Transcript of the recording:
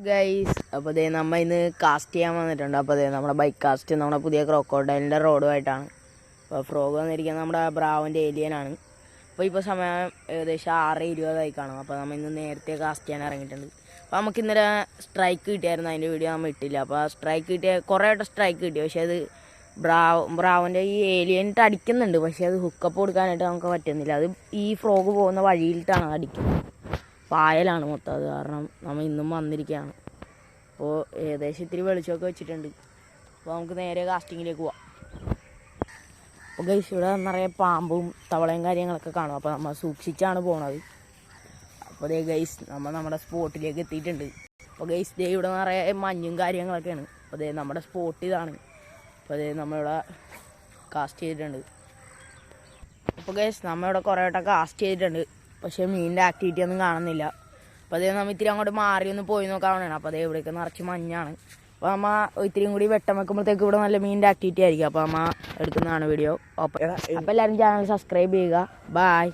Guys, അപ്പോൾ ദേ നമ്മൾ ഇന്ന് കാസ്റ്റ് ചെയ്യാൻ വന്നിട്ടുണ്ട്. അപ്പോൾ ദേ നമ്മുടെ ബൈക്ക് കാസ്റ്റ് നമ്മുടെ പുതിയ ക്രോക്കോഡൈലിൻ്റെ റോഡുമായിട്ടാണ്. അപ്പോൾ ഫ്രോഗ് വന്നിരിക്കുന്നത് നമ്മുടെ ബ്രാവോൻ്റെ ഏലിയനാണ്. ഇപ്പോൾ സമയം ഏകദേശം 6:20 കാണും. അപ്പോൾ നമ്മൾ ഇന്ന് നേരത്തെ കാസ്റ്റ് ചെയ്യാൻ ഇറങ്ങിയിട്ടുണ്ട്. അപ്പോൾ നമുക്ക് ഇന്നലെ സ്ട്രൈക്ക് കിട്ടിയായിരുന്നു, അതിൻ്റെ വീഡിയോ നമ്മൾ ഇട്ടില്ല. അപ്പോൾ ആ സ്ട്രൈക്ക് കിട്ടിയ കുറേ വട്ടം സ്ട്രൈക്ക് കിട്ടി, പക്ഷേ അത് ബ്രാവോൻ്റെ ഈ ഏലിയനിട്ട് അടിക്കുന്നുണ്ട്, പക്ഷേ അത് ഹുക്കപ്പ് കൊടുക്കാനായിട്ട് നമുക്ക് പറ്റുന്നില്ല. അത് ഈ ഫ്രോഗ് പോകുന്ന വഴിയിലിട്ടാണ് അടിക്കുന്നത്. പായലാണ് മൊത്തം. അത് കാരണം നമ്മൾ ഇന്നും വന്നിരിക്കുകയാണ്. അപ്പോൾ ഏകദേശം ഇത്തിരി വെളിച്ചമൊക്കെ വെച്ചിട്ടുണ്ട്. അപ്പോൾ നമുക്ക് നേരെ കാസ്റ്റിങ്ങിലേക്ക് പോവാം. അപ്പോൾ ഗൈസ്, ഇവിടെ നിറയെ പാമ്പും തവളയും കാര്യങ്ങളൊക്കെ കാണും. അപ്പോൾ നമ്മൾ സൂക്ഷിച്ചാണ് പോണത്. അപ്പോൾ ദേ ഗൈസ്, നമ്മുടെ സ്പോട്ടിലേക്ക് എത്തിയിട്ടുണ്ട്. അപ്പോൾ ഗൈസ്, ദേ ഇവിടെ നിറയെ മഞ്ഞും കാര്യങ്ങളൊക്കെയാണ്. അപ്പോൾ ദേ നമ്മുടെ സ്പോട്ട് ഇതാണ്. അപ്പോൾ ദേ നമ്മളിവിടെ കാസ്റ്റ് ചെയ്തിട്ടുണ്ട്. അപ്പോൾ ഗൈസ്, നമ്മളിവിടെ കുറേ വട്ടം കാസ്റ്റ് ചെയ്തിട്ടുണ്ട്, പക്ഷേ മീനിൻ്റെ ആക്ടിവിറ്റി ഒന്നും കാണുന്നില്ല. അപ്പോൾ അതേ നമ്മൾ ഇത്തിരി അങ്ങോട്ട് മാറി ഒന്ന് പോയി നോക്കാൻ വേണ്ടിയാണ്. അപ്പോൾ അതേ ഇവിടേക്ക് നിറച്ച് മഞ്ഞാണ്. അപ്പോൾ നമ്മൾ ഇത്തിരിയും കൂടി വെട്ടം വെക്കുമ്പോഴത്തേക്ക് ഇവിടെ നല്ല മീനിൻ്റെ ആക്ടിവിറ്റി ആയിരിക്കും. അപ്പോൾ നമ്മൾ എടുക്കുന്നതാണ് വീഡിയോ. അപ്പോൾ എല്ലാവരും ചാനൽ സബ്സ്ക്രൈബ് ചെയ്യുക. ബായ്.